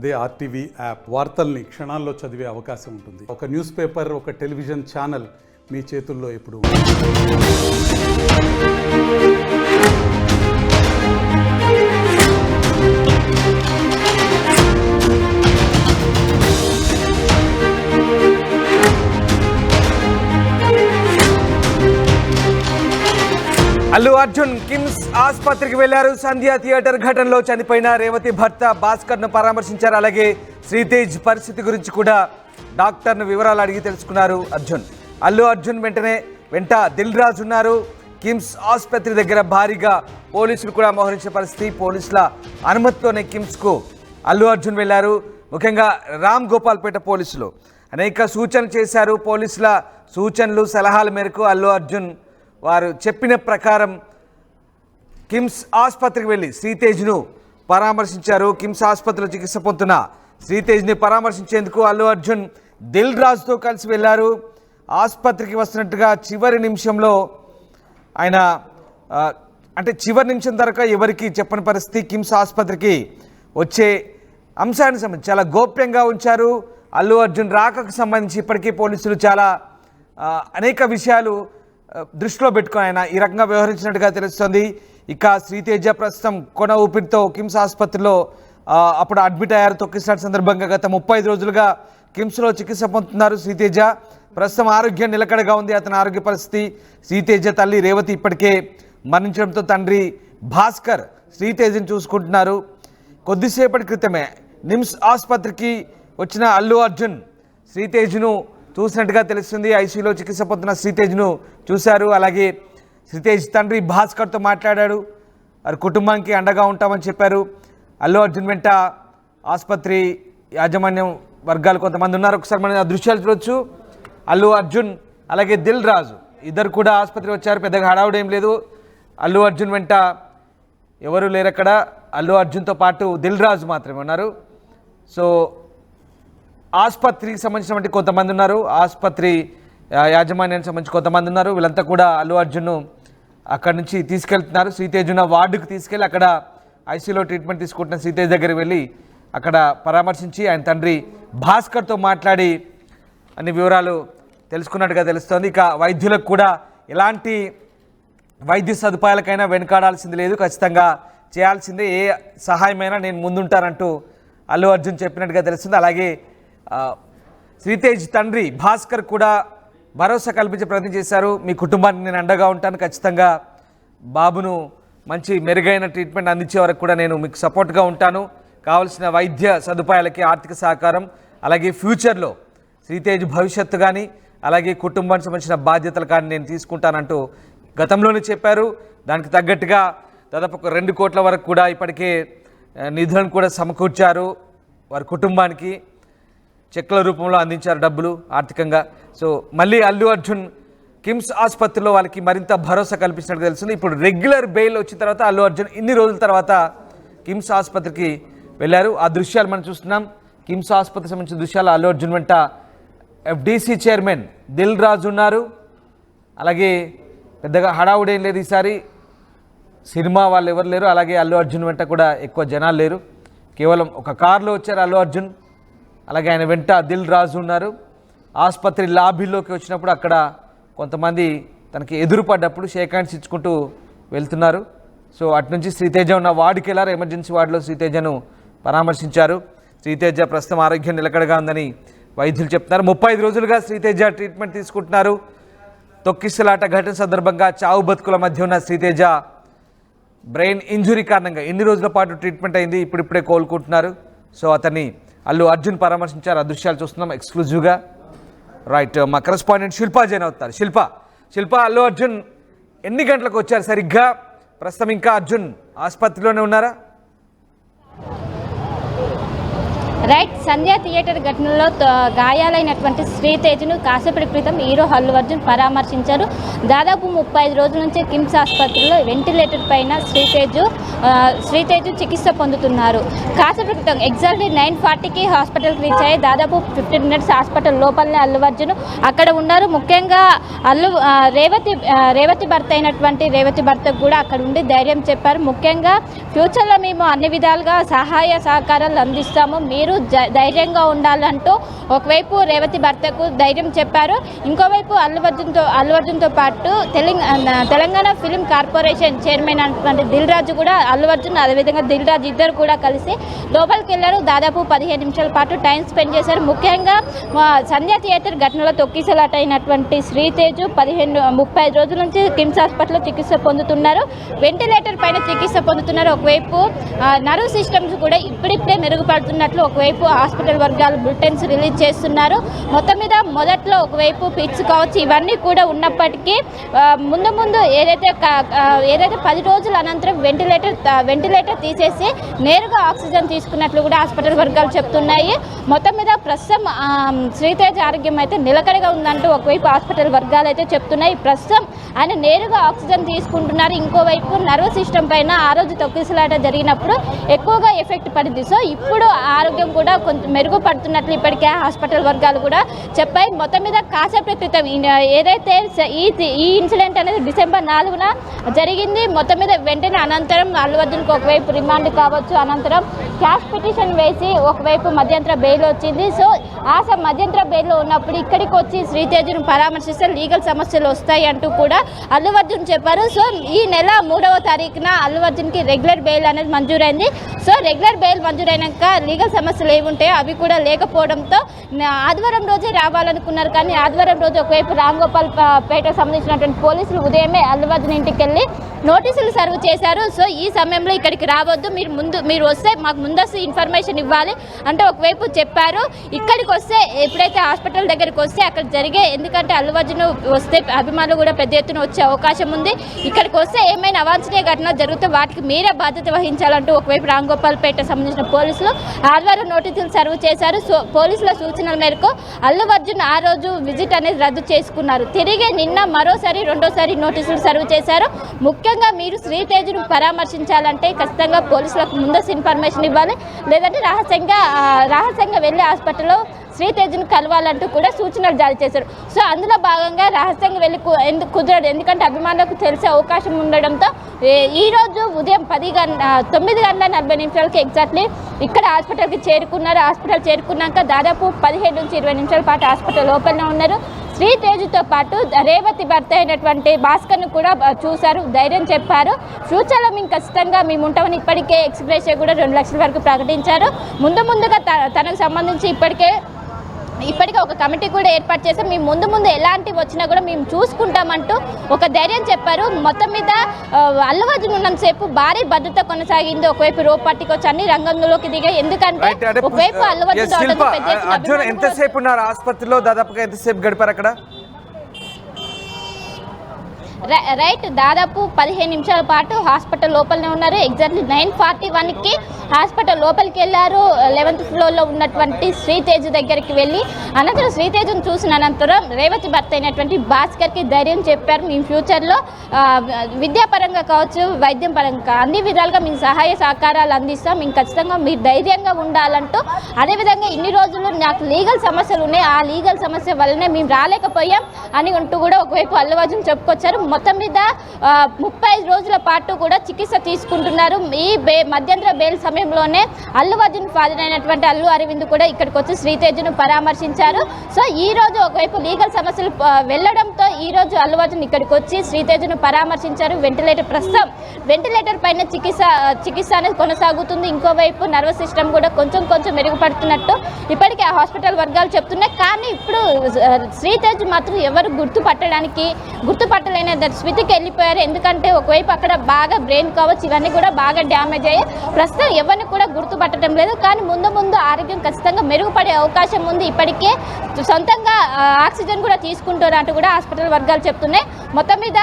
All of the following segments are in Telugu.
అదే ఆర్టీవీ యాప్ వార్తల్ని క్షణాల్లో చదివే అవకాశం ఉంటుంది. ఒక న్యూస్ పేపర్, ఒక టెలివిజన్ ఛానల్ మీ చేతుల్లో ఎప్పుడు. అల్లు అర్జున్ కిమ్స్ ఆసుపత్రికి వెళ్లారు. సంధ్య థియేటర్ ఘటనలో చనిపోయిన రేవతి భర్త భాస్కర్ను పరామర్శించారు. అలాగే శ్రీతేజ్ పరిస్థితి గురించి కూడా డాక్టర్ను వివరాలు అడిగి తెలుసుకున్నారు అర్జున్. అల్లు అర్జున్ వెంట దిల్ రాజు ఉన్నారు. కిమ్స్ ఆసుపత్రి దగ్గర భారీగా పోలీసులు కూడా మోహరించే పరిస్థితి. పోలీసుల అనుమతితోనే కిమ్స్కు అల్లు అర్జున్ వెళ్లారు. ముఖ్యంగా రామ్ గోపాల్పేట పోలీసులు అనేక సూచనలు చేశారు. పోలీసుల సూచనలు సలహాల మేరకు అల్లు అర్జున్ వారు చెప్పిన ప్రకారం కిమ్స్ ఆసుపత్రికి వెళ్ళి శ్రీతేజ్ను పరామర్శించారు. కిమ్స్ ఆసుపత్రిలో చికిత్స పొందుతున్న శ్రీతేజ్ని పరామర్శించేందుకు అల్లు అర్జున్ దిల్ రాజుతో కలిసి వెళ్ళారు. ఆసుపత్రికి వస్తున్నట్టుగా చివరి నిమిషంలో ఆయన చివరి నిమిషం దాకా ఎవరికి చెప్పని పరిస్థితి. కిమ్స్ ఆసుపత్రికి వచ్చే అంశానికి సంబంధించి చాలా గోప్యంగా ఉంచారు. అల్లు అర్జున్ రాకకు సంబంధించి ఇప్పటికీ పోలీసులు చాలా అనేక విషయాలు దృష్టిలో పెట్టుకుని ఆయన ఈ రకంగా వ్యవహరించినట్టుగా తెలుస్తుంది. ఇక శ్రీతేజ ప్రస్తుతం కొన ఊపిరితో కిమ్స్ ఆసుపత్రిలో అప్పుడు అడ్మిట్ అయ్యారు. తొక్కిసలాట సందర్భంగా గత 35 రోజులుగా కిమ్స్లో చికిత్స పొందుతున్నారు శ్రీతేజ. ప్రస్తుతం ఆరోగ్యం నిలకడగా ఉంది. అతని ఆరోగ్య పరిస్థితి. శ్రీతేజ తల్లి రేవతి ఇప్పటికే మరణించడంతో తండ్రి భాస్కర్ శ్రీతేజని చూసుకుంటున్నారు. కొద్దిసేపటి క్రితమే నిమ్స్ ఆసుపత్రికి వచ్చిన అల్లు అర్జున్ శ్రీతేజ్ను చూసినట్టుగా తెలుస్తుంది. ఐసీయూలో చికిత్స పొందుతున్న శ్రీతేజ్ను చూశారు. అలాగే శ్రీతేజ్ తండ్రి భాస్కర్తో మాట్లాడాడు. వారి కుటుంబానికి అండగా ఉంటామని చెప్పారు. అల్లు అర్జున్ వెంట ఆసుపత్రి యాజమాన్యం వర్గాలు కొంతమంది ఉన్నారు. ఒకసారి మనం ఆ దృశ్యాలు చూడొచ్చు. అల్లు అర్జున్ అలాగే దిల్ రాజు ఇద్దరు కూడా ఆసుపత్రి వచ్చారు. పెద్దగా హడావుడు ఏం లేదు. అల్లు అర్జున్ వెంట ఎవరు లేరు అక్కడ. అల్లు అర్జున్తో పాటు దిల్ రాజు మాత్రమే ఉన్నారు. సో ఆసుపత్రికి సంబంధించినటువంటి కొంతమంది ఉన్నారు. ఆసుపత్రి యాజమాన్యానికి సంబంధించి కొంతమంది ఉన్నారు. వీళ్ళంతా కూడా అల్లు అర్జున్ను అక్కడి నుంచి తీసుకెళ్తున్నారు. శ్రీతేజ్ ఉన్న వార్డుకు తీసుకెళ్ళి అక్కడ ఐసీయూలో ట్రీట్మెంట్ తీసుకుంటున్న శ్రీతేజ్ దగ్గరికి వెళ్ళి అక్కడ పరామర్శించి ఆయన తండ్రి భాస్కర్తో మాట్లాడి అన్ని వివరాలు తెలుసుకున్నట్టుగా తెలుస్తోంది. ఇక వైద్యులకు కూడా ఎలాంటి వైద్య సదుపాయాలకైనా వెనుకాడాల్సింది లేదు. ఖచ్చితంగా చేయాల్సిందే. ఏ సహాయమైనా నేను ముందుంటానంటూ అల్లు అర్జున్ చెప్పినట్టుగా తెలుస్తుంది. అలాగే శ్రీతేజ్ తండ్రి భాస్కర్ కూడా భరోసా కల్పించే ప్రయత్నం చేశారు. మీ కుటుంబానికి నేను అండగా ఉంటాను. ఖచ్చితంగా బాబును మంచి మెరుగైన ట్రీట్మెంట్ అందించే వరకు కూడా నేను మీకు సపోర్ట్గా ఉంటాను. కావలసిన వైద్య సదుపాయాలకి ఆర్థిక సహకారం, అలాగే ఫ్యూచర్లో శ్రీతేజ్ భవిష్యత్తు కానీ అలాగే కుటుంబానికి సంబంధించిన బాధ్యతలు కానీ నేను తీసుకుంటానంటూ గతంలోనే చెప్పారు. దానికి తగ్గట్టుగా దాదాపు 2 కోట్ల వరకు కూడా ఇప్పటికే నిధులను కూడా సమకూర్చారు. వారి కుటుంబానికి చెక్ల రూపంలో అందించారు డబ్బులు ఆర్థికంగా. సో మళ్ళీ అల్లు అర్జున్ కిమ్స్ ఆసుపత్రిలో వాళ్ళకి మరింత భరోసా కల్పించినట్టు తెలుస్తుంది. ఇప్పుడు రెగ్యులర్ బెయిల్ వచ్చిన తర్వాత అల్లు అర్జున్ ఇన్ని రోజుల తర్వాత కిమ్స్ ఆసుపత్రికి వెళ్ళారు. ఆ దృశ్యాలు మనం చూస్తున్నాం. కిమ్స్ ఆసుపత్రికి సంబంధించిన దృశ్యాలు. అల్లు అర్జున్ వెంట ఎఫ్డీసీ చైర్మన్ దిల్ రాజు ఉన్నారు. అలాగే పెద్దగా హడావుడేం లేదు ఈసారి. సినిమా వాళ్ళు ఎవరు లేరు. అలాగే అల్లు అర్జున్ వెంట కూడా ఎక్కువ జనాలు లేరు. కేవలం ఒక కారులో వచ్చారు అల్లు అర్జున్. అలాగే ఆయన వెంట దిల్ రాజు ఉన్నారు. ఆసుపత్రి లాబీలోకి వచ్చినప్పుడు అక్కడ కొంతమంది తనకి ఎదురుపడ్డప్పుడు షేక్ హ్యాండ్స్ ఇచ్చుకుంటూ వెళ్తున్నారు. సో అటు నుంచి శ్రీతేజ ఉన్న వార్డుకి వెళ్ళారు. ఎమర్జెన్సీ వార్డులో శ్రీతేజను పరామర్శించారు. శ్రీతేజ ప్రస్తుతం ఆరోగ్యం నిలకడగా ఉందని వైద్యులు చెప్తున్నారు. 35 రోజులుగా శ్రీతేజ ట్రీట్మెంట్ తీసుకుంటున్నారు. తొక్కిసలాట ఘటన సందర్భంగా చావు బతుకుల మధ్య ఉన్న శ్రీతేజ బ్రెయిన్ ఇంజురీ కారణంగా ఎన్ని రోజుల పాటు ట్రీట్మెంట్ అయింది. ఇప్పుడిప్పుడే కోలుకుంటున్నారు. సో అతన్ని అల్లు అర్జున్ పరామర్శించారు. ఆ దృశ్యాలు చూస్తున్నాం ఎక్స్క్లూజివ్గా. రైట్, మా కరెస్పాండెంట్ శిల్పా జైన్ అవుతారు. శిల్ప అల్లు అర్జున్ ఎన్ని గంటలకు వచ్చారు సరిగ్గా? ప్రస్తుతం ఇంకా అర్జున్ ఆసుపత్రిలోనే ఉన్నారా? రైట్ సంధ్య థియేటర్ ఘటనలో గాయాలైనటువంటి శ్రీతేజ్ను కాసేపటి క్రితం హీరో అల్లు అర్జున్ పరామర్శించారు. దాదాపు 35 రోజుల నుంచి కిమ్స్ ఆసుపత్రిలో వెంటిలేటర్ పైన శ్రీతేజ్ చికిత్స పొందుతున్నారు. కాసేపటి క్రితం ఎగ్జాక్ట్లీ 9:40కి హాస్పిటల్కి రీచ్ అయ్యి దాదాపు 15 మినిట్స్ హాస్పిటల్ లోపలనే అల్లు అర్జున్ అక్కడ ఉన్నారు. ముఖ్యంగా రేవతి భర్త అయినటువంటి రేవతి భర్తకు కూడా అక్కడ ఉండి ధైర్యం చెప్పారు. ముఖ్యంగా ఫ్యూచర్లో మేము అన్ని విధాలుగా సహాయ సహకారాలు అందిస్తాము, మీరు ధైర్యంగా ఉండాలంటూ ఒకవైపు రేవతి భర్తకు ధైర్యం చెప్పారు. ఇంకోవైపు అల్లు అర్జున్తో పాటు తెలంగాణ ఫిల్మ్ కార్పొరేషన్ చైర్మన్ అయినటువంటి దిల్ రాజు కూడా అల్లు అర్జున్ అదేవిధంగా దిల్ రాజు ఇద్దరు కూడా కలిసి లోపలికి వెళ్ళారు. దాదాపు 15 నిమిషాల పాటు టైం స్పెండ్ చేశారు. ముఖ్యంగా సంధ్య థియేటర్ ఘటనలో తొక్కిసలాట అయినటువంటి శ్రీతేజ్ 35 రోజుల నుంచి కిమ్స్ హాస్పిటల్లో చికిత్స పొందుతున్నారు. వెంటిలేటర్ పైన చికిత్స పొందుతున్నారు. ఒకవైపు నర్వ్ సిస్టమ్స్ కూడా ఇప్పుడిప్పుడే మెరుగుపడుతున్నట్లు ఒకవైపు హాస్పిటల్ వర్గాలు బులెటిన్స్ రిలీజ్ చేస్తున్నారు. మొత్తం మీద మొదట్లో ఒకవైపు పిట్స్ కావచ్చు ఇవన్నీ కూడా ఉన్నప్పటికీ ముందు ఏదైతే 10 రోజుల అనంతరం వెంటిలేటర్ తీసేసి నేరుగా ఆక్సిజన్ తీసుకున్నట్లు కూడా హాస్పిటల్ వర్గాలు చెప్తున్నాయి. మొత్తం మీద ప్రస్తుతం శ్రీతేజ్ ఆరోగ్యం అయితే నిలకడగా ఉందంటూ ఒకవైపు హాస్పిటల్ వర్గాలు అయితే చెప్తున్నాయి. ప్రస్తుతం ఆయన నేరుగా ఆక్సిజన్ తీసుకుంటున్నారు. ఇంకోవైపు నర్వ్ సిస్టమ్ పైన ఆ రోజు తొక్కిసలాట జరిగినప్పుడు ఎక్కువగా ఎఫెక్ట్ పడింది. సో ఇప్పుడు ఆరోగ్యం కూడా కొంచెం మెరుగుపడుతున్నట్లు ఇప్పటికే హాస్పిటల్ వర్గాలు కూడా చెప్పాయి. మొత్తం మీద కాసేపటి క్రితం ఏదైతే ఈ ఇన్సిడెంట్ అనేది డిసెంబర్ 4న జరిగింది. మొత్తం మీద వెంటనే అనంతరం అల్లు అర్జున్కి ఒకవైపు రిమాండ్ కావచ్చు, అనంతరం క్యాష్ పిటిషన్ వేసి ఒకవైపు మధ్యంతర బెయిల్ వచ్చింది. సో మధ్యంతర బెయిల్లో ఉన్నప్పుడు ఇక్కడికి వచ్చి శ్రీతేజ్ను పరామర్శిస్తే లీగల్ సమస్యలు వస్తాయి అంటూ కూడా అల్లు అర్జున్ చెప్పారు. సో ఈ నెల 3వ తారీఖున అల్లు అర్జున్కి రెగ్యులర్ బెయిల్ అనేది మంజూరైంది. సో రెగ్యులర్ బెయిల్ మంజూరైనాక లీగల్ సమస్యలు ఏముంటాయో అవి కూడా లేకపోవడంతో ఆదివారం రోజే రావాలనుకున్నారు. కానీ ఆదివారం రోజు ఒకవైపు రాంగోపాల్ పేటకు సంబంధించినటువంటి పోలీసులు ఉదయమే అల్లు అర్జున్ ఇంటికి వెళ్ళి నోటీసులు సర్వ్ చేశారు. సో ఈ సమయంలో ఇక్కడికి రావద్దు, మీరు వస్తే మాకు ముందస్తు ఇన్ఫర్మేషన్ ఇవ్వాలి అంటే ఒకవైపు చెప్పారు. ఇక్కడికి వస్తే ఎప్పుడైతే హాస్పిటల్ దగ్గరికి వస్తే అక్కడ ఎందుకంటే అల్లు అర్జున్ వస్తే అభిమానులు కూడా పెద్ద ఎత్తున వచ్చే అవకాశం ఉంది. ఇక్కడికి వస్తే ఏమైనా అవాంఛనీయ ఘటన జరిగితే వాటికి మీరే బాధ్యత వహించాలంటూ ఒకవైపు రాంగోపాల్పేట సంబంధించిన పోలీసులు ఆదివారం నోటీసులు సర్వ్ చేశారు. సో పోలీసుల సూచనల మేరకు అల్లు అర్జున్ ఆ రోజు విజిట్ అనేది రద్దు చేసుకున్నారు. తిరిగి నిన్న రెండోసారి నోటీసులు సర్వ్ చేశారు. ముఖ్యంగా మీరు శ్రీతేజ్ను పరామర్శించాలంటే ఖచ్చితంగా పోలీసులకు ముందస్తు ఇన్ఫర్మేషన్ ఇవ్వాలి, లేదంటే రహస్యంగా వెళ్ళి హాస్పిటల్లో శ్రీతేజ్ను కలవాలంటూ కూడా సూచనలు జారీ చేశారు. సో అందులో భాగంగా రహస్యంగా వెళ్ళి కుదరదు, ఎందుకంటే అభిమానులకు తెలిసే అవకాశం ఉండడంతో ఈరోజు ఉదయం 9:40 ఎగ్జాక్ట్లీ ఇక్కడ హాస్పిటల్కి చేరుకున్నారు. హాస్పిటల్ చేరుకున్నాక దాదాపు 15 నుంచి 20 నిమిషాల పాటు హాస్పిటల్ లోపలనే ఉన్నారు. శ్రీతేజ్తో పాటు రేవతి భర్త అయినటువంటి భాస్కర్ను కూడా చూశారు, ధైర్యం చెప్పారు. ఫ్యూచర్లో మేము ఖచ్చితంగా మేము ఉంటామని ఇప్పటికే ఎక్స్‌గ్రేషియా కూడా 2 లక్షల వరకు ప్రకటించారు. ముందుగా తనకు సంబంధించి ఇప్పటికే ఒక కమిటీ కూడా ఏర్పాటు చేసి మేము ముందు ఎలాంటివి వచ్చినా కూడా మేము చూసుకుంటామంటూ ఒక ధైర్యం చెప్పారు. మొత్తం మీద అల్లు అర్జున్ ఉన్నంతసేపు భారీ భద్రత కొనసాగింది. ఒకవైపు రోప్ పట్టుకొచ్చి అన్ని రంగంలోకి దిగాయి. ఎందుకంటే ఒకవైపు అల్లు అర్జున్ ఎంతసేపు ఉన్నారు హాస్పిటల్లో, దాదాపుగా ఎంతసేపు గడిపారు అక్కడ? రైట్, దాదాపు 15 నిమిషాల పాటు హాస్పిటల్ లోపలనే ఉన్నారు. ఎగ్జాక్ట్లీ 9:41కి హాస్పిటల్ లోపలికి వెళ్ళారు. 11th ఫ్లోర్లో ఉన్నటువంటి శ్రీతేజ్ దగ్గరికి వెళ్ళి అనంతరం శ్రీతేజ్ను చూసిన అనంతరం రేవతి భర్త అయినటువంటి భాస్కర్కి ధైర్యం చెప్పారు. మేము ఫ్యూచర్లో విద్యాపరంగా కావచ్చు, వైద్యం పరంగా అన్ని విధాలుగా మేము సహాయ సహకారాలు అందిస్తాం, మేము ఖచ్చితంగా మీరు ధైర్యంగా ఉండాలంటూ, అదేవిధంగా ఇన్ని రోజులు నాకు లీగల్ సమస్యలు ఉన్నాయి, ఆ లీగల్ సమస్య వల్లనే మేము రాలేకపోయాం అని అంటూ కూడా ఒకవైపు అల్లు అర్జున్ చెప్పుకొచ్చారు. మొత్తం మీద 35 రోజుల పాటు కూడా చికిత్స తీసుకుంటున్నారు. ఈ మధ్యంతర బెయిల్ సమయంలోనే అల్లు అర్జున్ ఫాదర్ అయినటువంటి అల్లు అరవింద్ కూడా ఇక్కడికి వచ్చి శ్రీతేజ్ను పరామర్శించారు. సో ఈ రోజు ఒకవైపు లీగల్ సమస్యలు వెళ్లడంతో ఈ రోజు అల్లు అర్జున్ ఇక్కడికి వచ్చి శ్రీతేజ్ను పరామర్శించారు. వెంటిలేటర్ పైన చికిత్స అనేది కొనసాగుతుంది. ఇంకోవైపు నర్వస్ సిస్టమ్ కూడా కొంచెం మెరుగుపడుతున్నట్టు ఇప్పటికే ఆ హాస్పిటల్ వర్గాలు చెప్తున్నాయి. కానీ ఇప్పుడు శ్రీతేజ్ మాత్రం ఎవరు గుర్తుపట్టలేని స్మితికి వెళ్ళిపోయారు. ఎందుకంటే ఒకవైపు అక్కడ బాగా బ్రెయిన్ కావచ్చు ఇవన్నీ కూడా బాగా డ్యామేజ్ అయ్యాయి. ప్రస్తుతం ఎవరిని కూడా గుర్తుపట్టడం లేదు. కానీ ముందు ఆరోగ్యం ఖచ్చితంగా మెరుగుపడే అవకాశం ఉంది. ఇప్పటికే సొంతంగా ఆక్సిజన్ కూడా తీసుకుంటారంటూ కూడా హాస్పిటల్ వర్గాలు చెప్తున్నాయి. మొత్తం మీద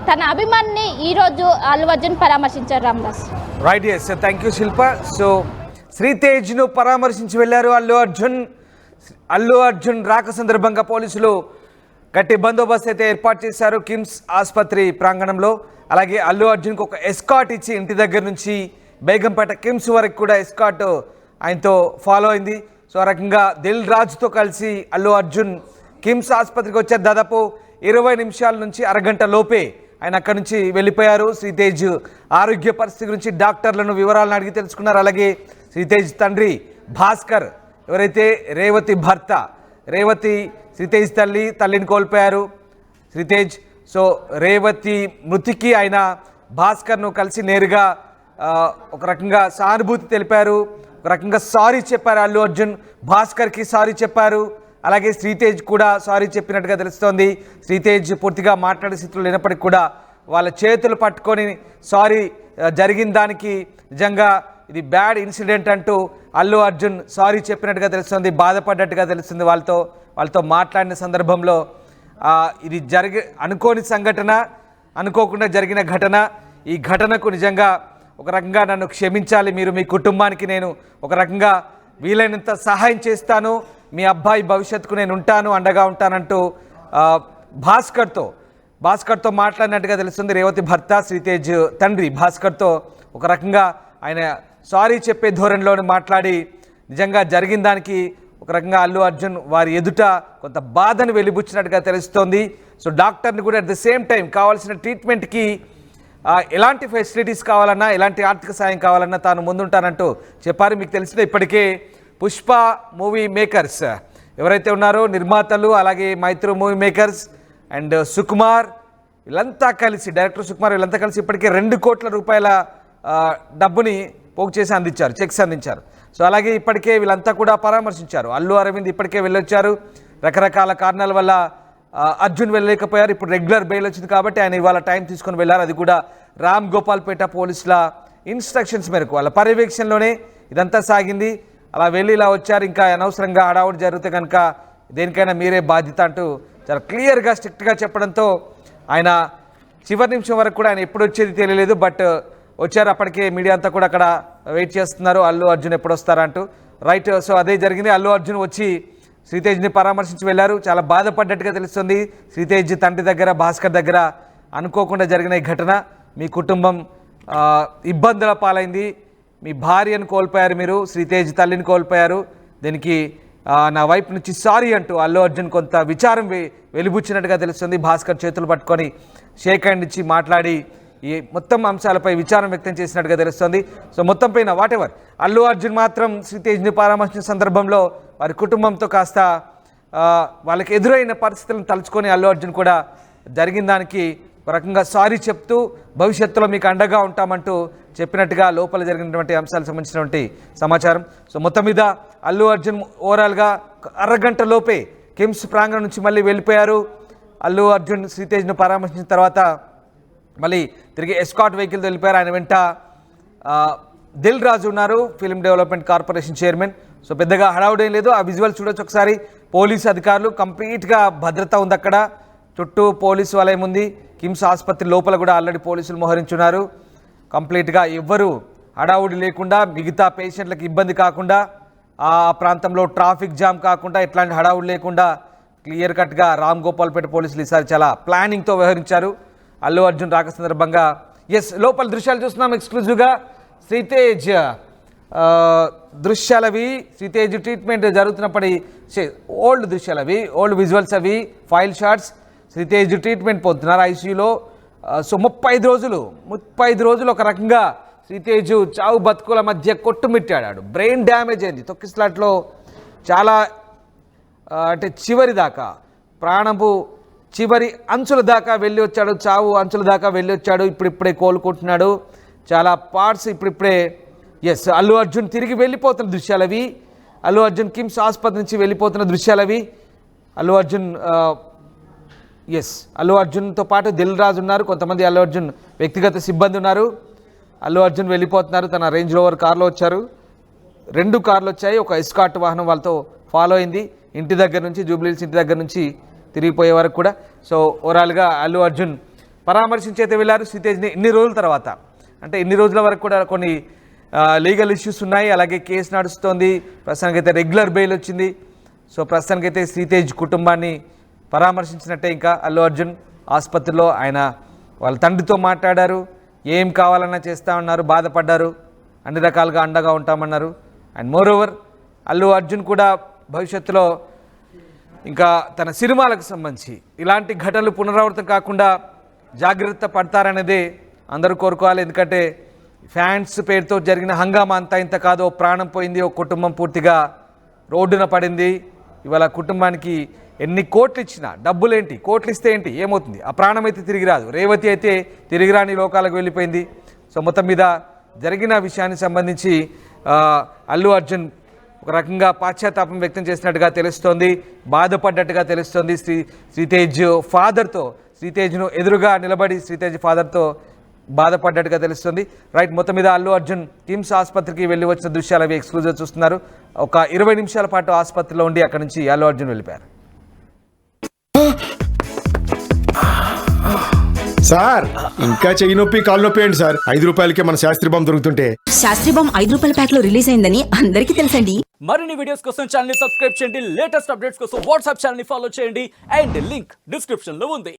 తన అభిమానిని ఈరోజు అల్లు అర్జున్ పరామర్శించారు. Ramdas. Right, yes, thank you Shilpa. So శ్రీతేజ్ను పరామర్శించి వెళ్ళారు అల్లు అర్జున్ రాక సందర్భంగా పోలీసులు గట్టి బందోబస్తు అయితే ఏర్పాటు చేశారు కిమ్స్ ఆసుపత్రి ప్రాంగణంలో. అలాగే అల్లు అర్జున్కి ఒక ఎస్కాట్ ఇచ్చి ఇంటి దగ్గర నుంచి బేగంపేట కిమ్స్ వరకు కూడా ఎస్కాట్ ఆయనతో ఫాలో అయింది. సో ఆ రకంగా దిల్ రాజుతో కలిసి అల్లు అర్జున్ కిమ్స్ ఆసుపత్రికి వచ్చారు. దాదాపు 20 నిమిషాల నుంచి అరగంట లోపే ఆయన అక్కడి నుంచి వెళ్ళిపోయారు. శ్రీతేజ్ ఆరోగ్య పరిస్థితి గురించి డాక్టర్లను వివరాలను అడిగి తెలుసుకున్నారు. అలాగే శ్రీతేజ్ తండ్రి భాస్కర్, ఎవరైతే రేవతి భర్త, రేవతి శ్రీతేజ్ తల్లిని కోల్పోయారు శ్రీతేజ్. సో రేవతి మృతికి ఆయన భాస్కర్ను కలిసి నేరుగా ఒక రకంగా సానుభూతి తెలిపారు, ఒక రకంగా సారీ చెప్పారు. అల్లు అర్జున్ భాస్కర్కి సారీ చెప్పారు. అలాగే శ్రీతేజ్ కూడా సారీ చెప్పినట్టుగా తెలుస్తోంది. శ్రీతేజ్ పూర్తిగా మాట్లాడే స్థితిలో లేనప్పటికీ కూడా వాళ్ళ చేతులు పట్టుకొని సారీ, జరిగిన దానికి నిజంగా ఇది బ్యాడ్ ఇన్సిడెంట్ అంటూ అల్లు అర్జున్ సారీ చెప్పినట్టుగా తెలుస్తుంది, బాధపడ్డట్టుగా తెలుస్తుంది. వాళ్ళతో మాట్లాడిన సందర్భంలో ఇది అనుకోని సంఘటన, అనుకోకుండా జరిగిన ఘటన. ఈ ఘటనకు నిజంగా ఒక రకంగా నన్ను క్షమించాలి, మీరు మీ కుటుంబానికి నేను ఒక రకంగా వీలైనంత సహాయం చేస్తాను, మీ అబ్బాయి భవిష్యత్తుకు నేను ఉంటాను, అండగా ఉంటానంటూ భాస్కర్తో మాట్లాడినట్టుగా తెలుస్తుంది. రేవతి భర్త శ్రీతేజ్ తండ్రి భాస్కర్తో ఒక రకంగా ఆయన సారీ చెప్పే ధోరణిలోనే మాట్లాడి నిజంగా జరిగిన దానికి ఒక రకంగా అల్లు అర్జున్ వారి ఎదుట కొంత బాధను వెలిబుచ్చినట్టుగా తెలుస్తోంది. సో డాక్టర్ని కూడా అట్ ద సేమ్ టైం కావాల్సిన ట్రీట్మెంట్కి ఎలాంటి ఫెసిలిటీస్ కావాలన్నా, ఎలాంటి ఆర్థిక సాయం కావాలన్నా తాను ముందుంటానంటూ చెప్పారు. మీకు తెలిసిన ఇప్పటికే పుష్ప మూవీ మేకర్స్ ఎవరైతే ఉన్నారో నిర్మాతలు, అలాగే మైత్రి మూవీ మేకర్స్ అండ్ సుకుమార్, వీళ్ళంతా కలిసి, డైరెక్టర్ సుకుమార్ వీళ్ళంతా కలిసి ఇప్పటికే 2 కోట్ల రూపాయల డబ్బుని పోగు చేసి అందించారు, చెక్స్ అందించారు. సో అలాగే ఇప్పటికే వీళ్ళంతా కూడా పరామర్శించారు. అల్లు అరవింద్ ఇప్పటికే వెళ్ళొచ్చారు. రకరకాల కారణాల వల్ల అర్జున్ వెళ్ళలేకపోయారు. ఇప్పుడు రెగ్యులర్ బెయిల్ వచ్చింది కాబట్టి ఆయన ఇవాళ టైం తీసుకొని వెళ్ళారు. అది కూడా రామ్ గోపాల్పేట పోలీసుల ఇన్స్ట్రక్షన్స్ మేరకు, వాళ్ళ పర్యవేక్షణలోనే ఇదంతా సాగింది. అలా వెళ్ళి ఇలా వచ్చారు. ఇంకా అనవసరంగా హడావుడి జరిగితే కనుక దేనికైనా మీరే బాధ్యత అంటూ చాలా క్లియర్గా స్ట్రిక్ట్గా చెప్పడంతో ఆయన చివరి నిమిషం వరకు కూడా ఆయన ఎప్పుడు వచ్చేది తెలియలేదు. బట్ వచ్చారు. అప్పటికే మీడియా అంతా కూడా అక్కడ వెయిట్ చేస్తున్నారు, అల్లు అర్జున్ ఎప్పుడు వస్తారంటూ. రైట్. సో అదే జరిగింది. అల్లు అర్జున్ వచ్చి శ్రీతేజ్ని పరామర్శించి వెళ్ళారు. చాలా బాధపడ్డట్టుగా తెలుస్తుంది. శ్రీతేజ్ తండ్రి దగ్గర, భాస్కర్ దగ్గర అనుకోకుండా జరిగిన ఈ ఘటన, మీ కుటుంబం ఇబ్బందుల పాలైంది, మీ భార్యను కోల్పోయారు, మీరు శ్రీతేజ్ తల్లిని కోల్పోయారు, దీనికి నా వైపు నుంచి సారీ అంటూ అల్లు అర్జున్ కొంత విచారం వెలిబుచ్చినట్టుగా తెలుస్తుంది. భాస్కర్ చేతులు పట్టుకొని షేక్ హ్యాండ్ ఇచ్చి మాట్లాడి ఈ మొత్తం అంశాలపై విచారం వ్యక్తం చేసినట్టుగా తెలుస్తుంది. సో మొత్తం పైన వాటెవర్ అల్లు అర్జున్ మాత్రం శ్రీతేజ్ని పరామర్శించిన సందర్భంలో వారి కుటుంబంతో కాస్త వాళ్ళకి ఎదురైన పరిస్థితులను తలుచుకొని అల్లు అర్జున్ కూడా జరిగిన దానికి ఒక రకంగా సారీ చెప్తూ భవిష్యత్తులో మీకు అండగా ఉంటామంటూ చెప్పినట్టుగా లోపల జరిగినటువంటి అంశాలకు సంబంధించినటువంటి సమాచారం. సో మొత్తం మీద అల్లు అర్జున్ ఓవరాల్గా అరగంట లోపే కిమ్స్ ప్రాంగణం నుంచి మళ్ళీ వెళ్ళిపోయారు. అల్లు అర్జున్ శ్రీతేజ్ను పరామర్శించిన తర్వాత మళ్ళీ తిరిగి ఎస్కాట్ వెహికల్తో వెళ్ళిపోయారు. ఆయన వెంట దిల్ రాజు ఉన్నారు, film development corporation chairman. So పెద్దగా హడావుడేం లేదు. ఆ విజువల్ చూడొచ్చు ఒకసారి. పోలీసు అధికారులు, కంప్లీట్గా భద్రత ఉంది అక్కడ, చుట్టూ పోలీసు వలయం ఉంది. కిమ్స్ ఆసుపత్రి లోపల కూడా ఆల్రెడీ పోలీసులు మోహరించున్నారు. కంప్లీట్గా ఎవ్వరూ హడావుడి లేకుండా, మిగతా పేషెంట్లకు ఇబ్బంది కాకుండా, ఆ ప్రాంతంలో ట్రాఫిక్ జామ్ కాకుండా, ఎట్లాంటి హడావుడి లేకుండా క్లియర్ కట్గా రామ్ గోపాల్పేట పోలీసులు ఈసారి చాలా ప్లానింగ్తో వ్యవహరించారు. అల్లు అర్జున్ రాక సందర్భంగా లోపల దృశ్యాలు చూస్తున్నాం ఎక్స్క్లూజివ్గా. శ్రీతేజ్ దృశ్యాలవి, శ్రీతేజ్ ట్రీట్మెంట్ జరుగుతున్నప్పటి ఓల్డ్ దృశ్యాలవి, ఓల్డ్ విజువల్స్ అవి, ఫైల్ షాట్స్. శ్రీతేజ్ ట్రీట్మెంట్ పొందుతున్నారు ఐసీయూలో. సో 35 రోజులు ఒక రకంగా శ్రీతేజ్ చావు బతుకుల మధ్య కొట్టుమిట్టాడాడు. బ్రెయిన్ డ్యామేజ్ అయింది. తొక్కిస్లాట్లో చాలా అంటే చివరి దాకా, ప్రాణపు చివరి అంచుల దాకా వెళ్ళి వచ్చాడు, చావు అంచుల దాకా వెళ్ళి వచ్చాడు. ఇప్పుడిప్పుడే కోలుకుంటున్నాడు. చాలా పార్ట్స్ ఇప్పుడిప్పుడే అల్లు అర్జున్ తిరిగి వెళ్ళిపోతున్న దృశ్యాలవి, అల్లు అర్జున్ కిమ్స్ ఆసుపత్రి నుంచి వెళ్ళిపోతున్న దృశ్యాలవి. అల్లు అర్జున్తో పాటు దిల్ రాజు ఉన్నారు, కొంతమంది అల్లు అర్జున్ వ్యక్తిగత సిబ్బంది ఉన్నారు. అల్లు అర్జున్ వెళ్ళిపోతున్నారు. తన రేంజ్ రోవర్ కార్లో వచ్చారు. 2 కార్లు వచ్చాయి. ఒక ఎస్కాట్ వాహనం వాళ్ళతో ఫాలో అయింది. ఇంటి దగ్గర నుంచి, జూబ్లీహిల్స్ ఇంటి దగ్గర నుంచి తిరిగిపోయే వరకు కూడా. సో ఓవరాల్గా అల్లు అర్జున్ పరామర్శించైతే వెళ్ళారు శ్రీతేజ్ని. ఇన్ని రోజుల తర్వాత, అంటే ఇన్ని రోజుల వరకు కూడా కొన్ని లీగల్ ఇష్యూస్ ఉన్నాయి, అలాగే కేసు నడుస్తోంది. ప్రస్తుతానికైతే రెగ్యులర్ బెయిల్ వచ్చింది. సో ప్రస్తుతానికైతే శ్రీతేజ్ కుటుంబాన్ని పరామర్శించినట్టే. ఇంకా అల్లు అర్జున్ ఆసుపత్రిలో ఆయన వాళ్ళ తండ్రితో మాట్లాడారు, ఏం కావాలన్నా చేస్తామన్నారు, బాధపడ్డారు, అన్ని రకాలుగా అండగా ఉంటామన్నారు. అండ్ మోరోవర్ అల్లు అర్జున్ కూడా భవిష్యత్తులో ఇంకా తన సినిమాలకు సంబంధించి ఇలాంటి ఘటనలు పునరావృతం కాకుండా జాగ్రత్త పడతారనేదే అందరూ కోరుకోవాలి. ఎందుకంటే ఫ్యాన్స్ పేరుతో జరిగిన హంగామా అంతా ఇంత కాదు. ఓ ప్రాణం పోయింది, ఓ కుటుంబం పూర్తిగా రోడ్డున పడింది. ఇవాళ కుటుంబానికి ఎన్ని కోట్లు ఇచ్చినా డబ్బులేంటి, కోట్లు ఇస్తే ఏంటి, ఏమవుతుంది? ఆ ప్రాణం అయితే తిరిగి రాదు. రేవతి అయితే తిరిగి రాని లోకాలకు వెళ్ళిపోయింది. సో మొత్తం మీద జరిగిన విషయానికి సంబంధించి అల్లు అర్జున్ ఒక రకంగా పాశ్చాత్తాపం వ్యక్తం చేసినట్టుగా తెలుస్తోంది, బాధపడ్డట్టుగా తెలుస్తోంది. శ్రీతేజ్ ఫాదర్తో, శ్రీతేజ్ను ఎదురుగా నిలబడి శ్రీతేజ్ ఫాదర్తో బాధపడ్డట్టుగా తెలుస్తుంది. రైట్, మొత్తం మీద అల్లు అర్జున్ కిమ్స్ ఆసుపత్రికి వెళ్ళి వచ్చిన దృశ్యాలు అవి ఎక్స్క్లూజివ్ చూస్తున్నారు. ఒక 20 నిమిషాల పాటు ఆసుపత్రిలో ఉండి అక్కడి నుంచి అల్లు అర్జున్ వెళ్ళిపోయారు. సార్ ఇంకా చెయ్యి నొప్పి కాలు నొప్పి ఏంటి సార్? 5 రూపాయలకే మన శాస్త్రి బాంబు దొరుకుతుంటే. శాస్త్రి బాంబు 5 రూపాయల ప్యాక్ లో రిలీజ్ అయిందని అందరికీ తెలుసండి. మరిన్ని వీడియోస్ కోసం ఛానల్ ని సబ్స్క్రైబ్ చేయండి, లేటెస్ట్ అప్డేట్స్ కోసం వాట్సాప్ ఛానల్ ని ఫాలో చేయండి, అండ్ లింక్ డిస్క్రిప్షన్ లో ఉంది.